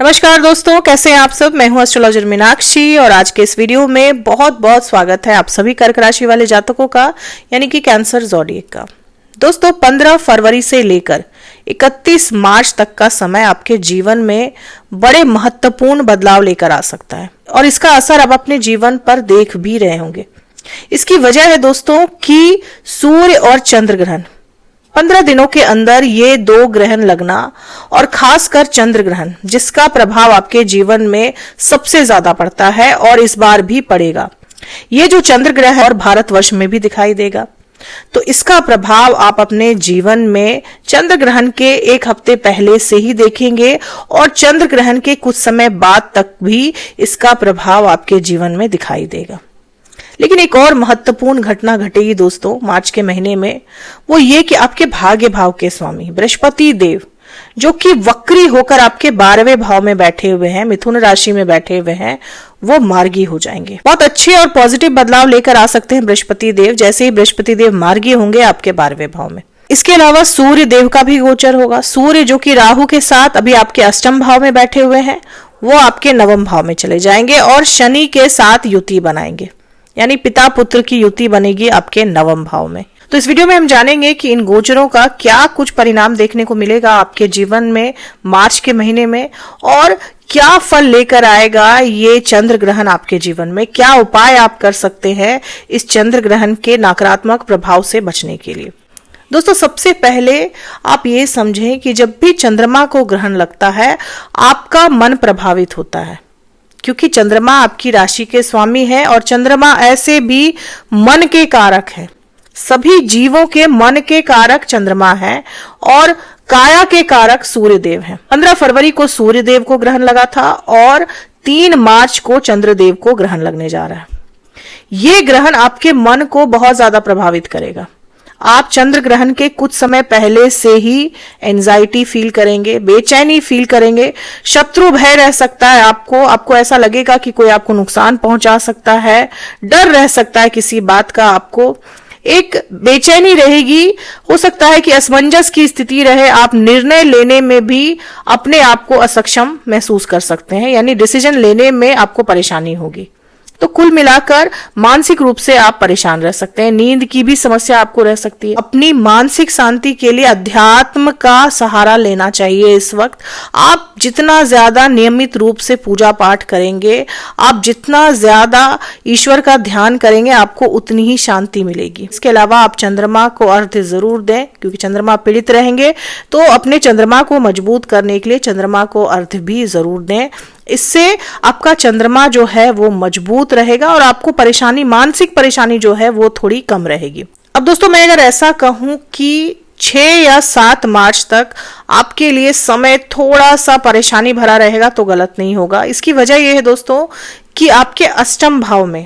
नमस्कार दोस्तों, कैसे हैं आप सब। मैं हूं एस्ट्रोलॉजर मीनाक्षी और आज के इस वीडियो में बहुत बहुत स्वागत है आप सभी कर्क राशि वाले जातकों का, यानी कि कैंसर ज़ोडिएक का। दोस्तों 15 फरवरी से लेकर 31 मार्च तक का समय आपके जीवन में बड़े महत्वपूर्ण बदलाव लेकर आ सकता है और इसका असर आप अपने जीवन पर देख भी रहे होंगे। इसकी वजह है दोस्तों कि सूर्य और चंद्र ग्रहण 15 दिनों के अंदर ये दो ग्रहण लगना और खासकर चंद्र ग्रहण, जिसका प्रभाव आपके जीवन में सबसे ज्यादा पड़ता है और इस बार भी पड़ेगा। ये जो चंद्र ग्रहण है और भारतवर्ष में भी दिखाई देगा, तो इसका प्रभाव आप अपने जीवन में चंद्र ग्रहण के एक हफ्ते पहले से ही देखेंगे और चंद्र ग्रहण के कुछ समय बाद तक भी इसका प्रभाव आपके जीवन में दिखाई देगा। लेकिन एक और महत्वपूर्ण घटना घटेगी दोस्तों मार्च के महीने में, वो ये कि आपके भाग्य भाव के स्वामी बृहस्पति देव, जो कि वक्री होकर आपके 12वें भाव में बैठे हुए हैं, मिथुन राशि में बैठे हुए हैं, वो मार्गी हो जाएंगे। बहुत अच्छे और पॉजिटिव बदलाव लेकर आ सकते हैं बृहस्पति देव, जैसे ही बृहस्पति देव मार्गी होंगे आपके 12वें भाव में। इसके अलावा सूर्य देव का भी गोचर होगा। सूर्य जो कि राहु के साथ अभी आपके अष्टम भाव में बैठे हुए हैं, वो आपके नवम भाव में चले जाएंगे और शनि के साथ युति बनाएंगे, यानी पिता पुत्र की युति बनेगी आपके नवम भाव में। तो इस वीडियो में हम जानेंगे कि इन गोचरों का क्या कुछ परिणाम देखने को मिलेगा आपके जीवन में मार्च के महीने में और क्या फल लेकर आएगा ये चंद्र ग्रहण आपके जीवन में। क्या उपाय आप कर सकते हैं इस चंद्र ग्रहण के नकारात्मक प्रभाव से बचने के लिए। दोस्तों सबसे पहले आप ये समझें कि जब भी चंद्रमा को ग्रहण लगता है आपका मन प्रभावित होता है, क्योंकि चंद्रमा आपकी राशि के स्वामी है और चंद्रमा ऐसे भी मन के कारक है। सभी जीवों के मन के कारक चंद्रमा है और काया के कारक सूर्यदेव हैं। 15 फरवरी को सूर्यदेव को ग्रहण लगा था और 3 मार्च को चंद्रदेव को ग्रहण लगने जा रहा है। ये ग्रहण आपके मन को बहुत ज्यादा प्रभावित करेगा। आप चंद्र ग्रहण के कुछ समय पहले से ही एंजाइटी फील करेंगे, बेचैनी फील करेंगे, शत्रु भय रह सकता है आपको ऐसा लगेगा कि कोई आपको नुकसान पहुंचा सकता है, डर रह सकता है किसी बात का, आपको एक बेचैनी रहेगी। हो सकता है कि असमंजस की स्थिति रहे, आप निर्णय लेने में भी अपने आप को असक्षम महसूस कर सकते हैं, यानी डिसीजन लेने में आपको परेशानी होगी। तो कुल मिलाकर मानसिक रूप से आप परेशान रह सकते हैं, नींद की भी समस्या आपको रह सकती है। अपनी मानसिक शांति के लिए अध्यात्म का सहारा लेना चाहिए। इस वक्त आप जितना ज्यादा नियमित रूप से पूजा पाठ करेंगे, आप जितना ज्यादा ईश्वर का ध्यान करेंगे, आपको उतनी ही शांति मिलेगी। इसके अलावा आप चंद्रमा को अर्घ्य जरूर दें, क्योंकि चंद्रमा पीड़ित रहेंगे, तो अपने चंद्रमा को मजबूत करने के लिए चंद्रमा को अर्घ्य भी जरूर दें। इससे आपका चंद्रमा जो है वो मजबूत रहेगा और आपको परेशानी, मानसिक परेशानी जो है वो थोड़ी कम रहेगी। अब दोस्तों मैं अगर ऐसा कहूं कि 6 या 7 मार्च तक आपके लिए समय थोड़ा सा परेशानी भरा रहेगा तो गलत नहीं होगा। इसकी वजह यह है दोस्तों कि आपके अष्टम भाव में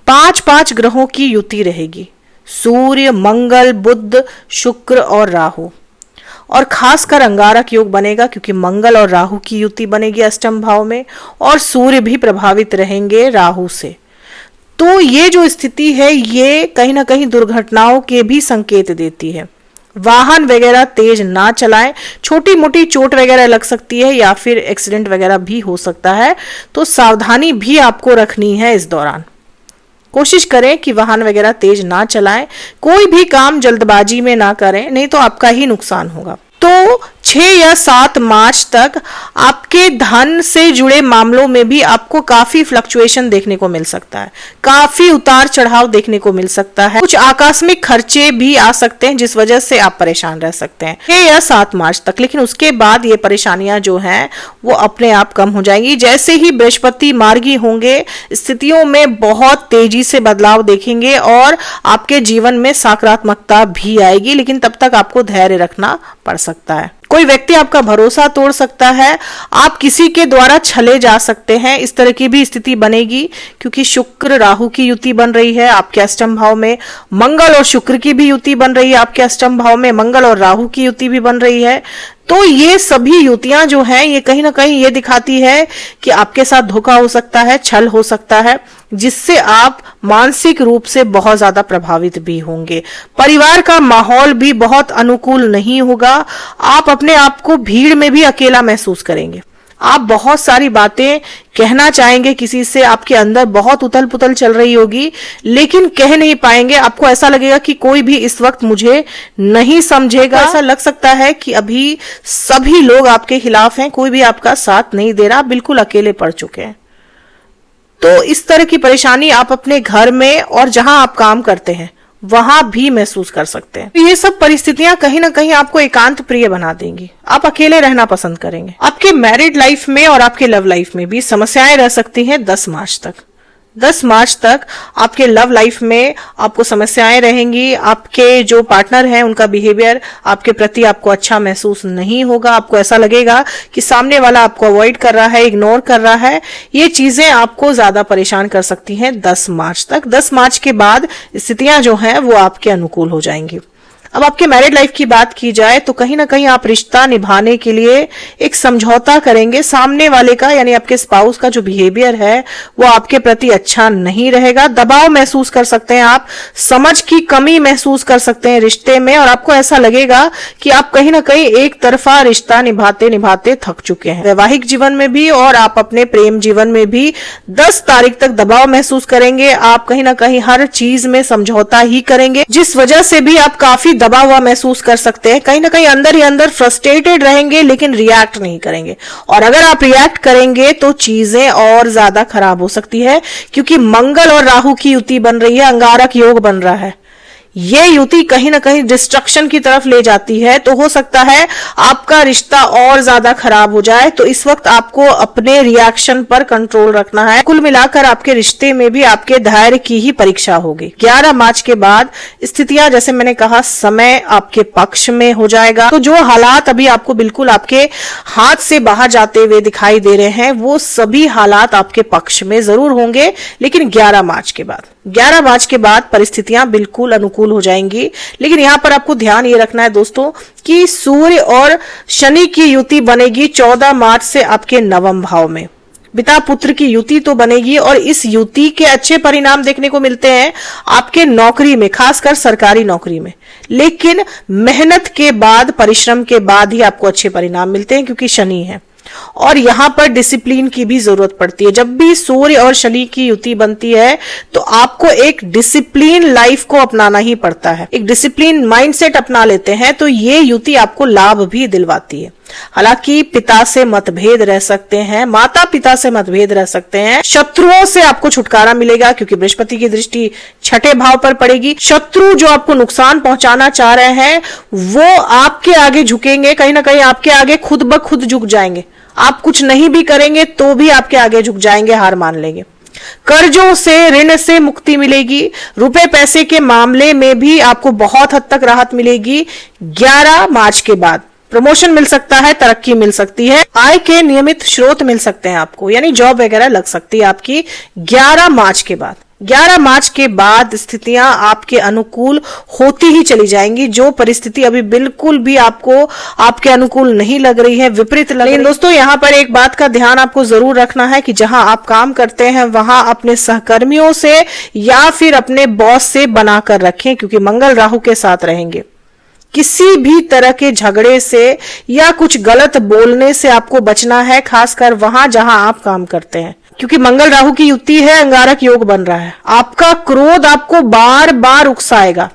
5 ग्रहों की युति रहेगी। सूर्य, मंगल, बुध, शुक्र और राहु, और खासकर अंगारक योग बनेगा क्योंकि मंगल और राहु की युति बनेगी अष्टम भाव में और सूर्य भी प्रभावित रहेंगे राहु से। तो ये जो स्थिति है ये कहीं ना कहीं दुर्घटनाओं के भी संकेत देती है। वाहन वगैरह तेज ना चलाएं, छोटी मोटी चोट वगैरह लग सकती है या फिर एक्सीडेंट वगैरह भी हो सकता है, तो सावधानी भी आपको रखनी है। इस दौरान कोशिश करें कि वाहन वगैरह तेज ना चलाएं, कोई भी काम जल्दबाजी में ना करें, नहीं तो आपका ही नुकसान होगा। तो 6 या 7 मार्च तक आपके धन से जुड़े मामलों में भी आपको काफी फ्लक्चुएशन देखने को मिल सकता है, काफी उतार चढ़ाव देखने को मिल सकता है, कुछ आकस्मिक खर्चे भी आ सकते हैं जिस वजह से आप परेशान रह सकते हैं 6 या 7 मार्च तक। लेकिन उसके बाद ये परेशानियां जो हैं वो अपने आप कम हो जाएंगी। जैसे ही बृहस्पति मार्गी होंगे, स्थितियों में बहुत तेजी से बदलाव देखेंगे और आपके जीवन में सकारात्मकता भी आएगी, लेकिन तब तक आपको धैर्य रखना पड़ सकता है। कोई व्यक्ति आपका भरोसा तोड़ सकता है, आप किसी के द्वारा छले जा सकते हैं, इस तरह की भी स्थिति बनेगी क्योंकि शुक्र राहु की युति बन रही है आपके अष्टम भाव में, मंगल और शुक्र की भी युति बन रही है आपके अष्टम भाव में, मंगल और राहु की युति भी बन रही है। तो ये सभी युतियां जो हैं ये कहीं ना कहीं ये दिखाती है कि आपके साथ धोखा हो सकता है, छल हो सकता है, जिससे आप मानसिक रूप से बहुत ज्यादा प्रभावित भी होंगे। परिवार का माहौल भी बहुत अनुकूल नहीं होगा। आप अपने आप को भीड़ में भी अकेला महसूस करेंगे। आप बहुत सारी बातें कहना चाहेंगे किसी से, आपके अंदर बहुत उथल पुथल चल रही होगी, लेकिन कह नहीं पाएंगे। आपको ऐसा लगेगा कि कोई भी इस वक्त मुझे नहीं समझेगा। ऐसा लग सकता है कि अभी सभी लोग आपके खिलाफ हैं, कोई भी आपका साथ नहीं दे रहा, बिल्कुल अकेले पड़ चुके हैं। तो इस तरह की परेशानी आप अपने घर में और जहां आप काम करते हैं वहां भी महसूस कर सकते हैं। तो ये सब परिस्थितियां कहीं ना कहीं आपको एकांत प्रिय बना देंगी, आप अकेले रहना पसंद करेंगे। आपके मैरिड लाइफ में और आपके लव लाइफ में भी समस्याएं रह सकती हैं 10 मार्च तक। 10 मार्च तक आपके लव लाइफ में आपको समस्याएं रहेंगी। आपके जो पार्टनर हैं उनका बिहेवियर आपके प्रति आपको अच्छा महसूस नहीं होगा। आपको ऐसा लगेगा कि सामने वाला आपको अवॉइड कर रहा है, इग्नोर कर रहा है। ये चीजें आपको ज्यादा परेशान कर सकती हैं 10 मार्च तक। 10 मार्च के बाद स्थितियां जो हैं वो आपके अनुकूल हो जाएंगी। अब आपके मैरिड लाइफ की बात की जाए तो कहीं ना कहीं आप रिश्ता निभाने के लिए एक समझौता करेंगे। सामने वाले का यानी आपके स्पाउस का जो बिहेवियर है वो आपके प्रति अच्छा नहीं रहेगा। दबाव महसूस कर सकते हैं आप, समझ की कमी महसूस कर सकते हैं रिश्ते में, और आपको ऐसा लगेगा कि आप कहीं ना कहीं एक तरफा रिश्ता निभाते निभाते थक चुके हैं। वैवाहिक जीवन में भी और आप अपने प्रेम जीवन में भी 10 तारीख तक दबाव महसूस करेंगे। आप कहीं ना कहीं हर चीज में समझौता ही करेंगे, जिस वजह से भी आप काफी दबा हुआ महसूस कर सकते हैं। कहीं ना कहीं अंदर ही अंदर फ्रस्ट्रेटेड रहेंगे, लेकिन रिएक्ट नहीं करेंगे। और अगर आप रिएक्ट करेंगे तो चीजें और ज्यादा खराब हो सकती है, क्योंकि मंगल और राहु की युति बन रही है, अंगारक योग बन रहा है। ये युति कहीं ना कहीं डिस्ट्रक्शन की तरफ ले जाती है। तो हो सकता है आपका रिश्ता और ज्यादा खराब हो जाए। तो इस वक्त आपको अपने रिएक्शन पर कंट्रोल रखना है। कुल मिलाकर आपके रिश्ते में भी आपके धैर्य की ही परीक्षा होगी। 11 मार्च के बाद स्थितियां, जैसे मैंने कहा, समय आपके पक्ष में हो जाएगा। तो जो हालात अभी आपको बिल्कुल आपके हाथ से बाहर जाते हुए दिखाई दे रहे हैं वो सभी हालात आपके पक्ष में जरूर होंगे, लेकिन 11 मार्च के बाद 11 मार्च के बाद परिस्थितियां बिल्कुल अनुकूल हो जाएंगी। लेकिन यहां पर आपको ध्यान ये रखना है दोस्तों कि सूर्य और शनि की युति बनेगी 14 मार्च से आपके नवम भाव में। पिता पुत्र की युति तो बनेगी और इस युति के अच्छे परिणाम देखने को मिलते हैं आपके नौकरी में, खासकर सरकारी नौकरी में। लेकिन मेहनत के बाद, परिश्रम के बाद ही आपको अच्छे परिणाम मिलते हैं, क्योंकि शनि है और यहां पर डिसिप्लिन की भी जरूरत पड़ती है। जब भी सूर्य और शनि की युति बनती है तो आपको एक डिसिप्लिन लाइफ को अपनाना ही पड़ता है, एक डिसिप्लिन माइंडसेट अपना लेते हैं तो ये युति आपको लाभ भी दिलवाती है। हालांकि पिता से मतभेद रह सकते हैं, माता पिता से मतभेद रह सकते हैं, शत्रुओं से आपको छुटकारा मिलेगा क्योंकि बृहस्पति की दृष्टि 6ठे भाव पर पड़ेगी। शत्रु जो आपको नुकसान पहुंचाना चाह रहे हैं वो आपके आगे झुकेंगे, कहीं ना कहीं आपके आगे खुद ब खुद झुक जाएंगे। आप कुछ नहीं भी करेंगे तो भी आपके आगे झुक जाएंगे, हार मान लेंगे। कर्जों से, ऋण से मुक्ति मिलेगी। रुपए पैसे के मामले में भी आपको बहुत हद तक राहत मिलेगी। 11 मार्च के बाद प्रमोशन मिल सकता है, तरक्की मिल सकती है, आय के नियमित स्रोत मिल सकते हैं आपको, यानी जॉब वगैरह लग सकती है आपकी 11 मार्च के बाद। 11 मार्च के बाद स्थितियां आपके अनुकूल होती ही चली जाएंगी। जो परिस्थिति अभी बिल्कुल भी आपको आपके अनुकूल नहीं लग रही है, विपरीत लग रही है। दोस्तों यहाँ पर एक बात का ध्यान आपको जरूर रखना है कि जहां आप काम करते हैं वहां अपने सहकर्मियों से या फिर अपने बॉस से बनाकर रखें, क्योंकि मंगल राहु के साथ रहेंगे। किसी भी तरह के झगड़े से या कुछ गलत बोलने से आपको बचना है, खासकर वहां जहां आप काम करते हैं, क्योंकि मंगल राहु की युति है, अंगारक योग बन रहा है। आपका क्रोध आपको बार बार उकसाएगा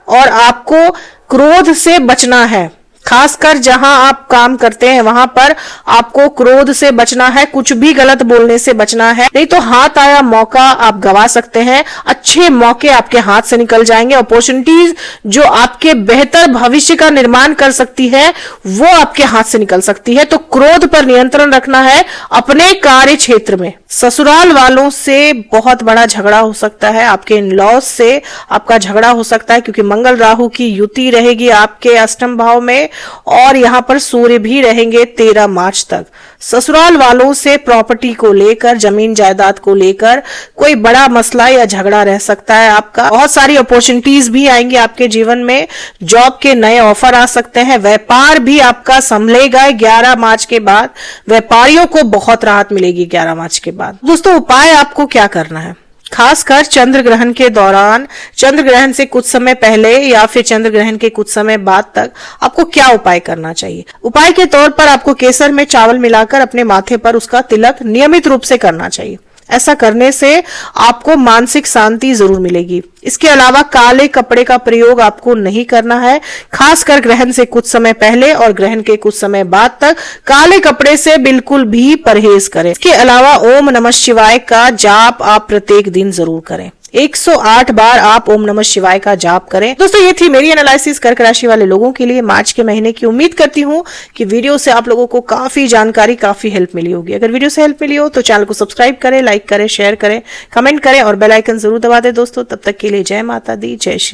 और आपको क्रोध से बचना है। खासकर जहां आप काम करते हैं वहां पर आपको क्रोध से बचना है, कुछ भी गलत बोलने से बचना है, नहीं तो हाथ आया मौका आप गवा सकते हैं। अच्छे मौके आपके हाथ से निकल जाएंगे। अपॉर्चुनिटीज जो आपके बेहतर भविष्य का निर्माण कर सकती है वो आपके हाथ से निकल सकती है। तो क्रोध पर नियंत्रण रखना है अपने कार्य क्षेत्र में। ससुराल वालों से बहुत बड़ा झगड़ा हो सकता है, आपके इन लॉज से आपका झगड़ा हो सकता है, क्योंकि मंगल राहु की युति रहेगी आपके अष्टम भाव में और यहां पर सूर्य भी रहेंगे 13 मार्च तक। ससुराल वालों से प्रॉपर्टी को लेकर, जमीन जायदाद को लेकर कोई बड़ा मसला या झगड़ा रह सकता है आपका। बहुत सारी अपॉर्चुनिटीज भी आएंगी आपके जीवन में, जॉब के नए ऑफर आ सकते हैं। व्यापार भी आपका संभलेगा 11 मार्च के बाद, व्यापारियों को बहुत राहत मिलेगी 11 मार्च के बाद। दोस्तों उपाय आपको क्या करना है? खासकर चंद्र ग्रहण के दौरान, चंद्र ग्रहण से कुछ समय पहले या फिर चंद्र ग्रहण के कुछ समय बाद तक आपको क्या उपाय करना चाहिए। उपाय के तौर पर आपको केसर में चावल मिलाकर अपने माथे पर उसका तिलक नियमित रूप से करना चाहिए। ऐसा करने से आपको मानसिक शांति जरूर मिलेगी। इसके अलावा काले कपड़े का प्रयोग आपको नहीं करना है। खासकर ग्रहण से कुछ समय पहले और ग्रहण के कुछ समय बाद तक काले कपड़े से बिल्कुल भी परहेज करें। इसके अलावा ओम नमः शिवाय का जाप आप प्रत्येक दिन जरूर करें। 108 बार आप ओम नमः शिवाय का जाप करें। दोस्तों, ये थी मेरी एनालिसिस कर्क राशि वाले लोगों के लिए मार्च के महीने की। उम्मीद करती हूँ कि वीडियो से आप लोगों को काफी जानकारी, काफी हेल्प मिली होगी। अगर वीडियो से हेल्प मिली हो तो चैनल को सब्सक्राइब करें, लाइक करें, शेयर करें, कमेंट करें और बेल आइकन जरूर दबा दें। दोस्तों, तब तक के लिए जय माता दी, जय श्री।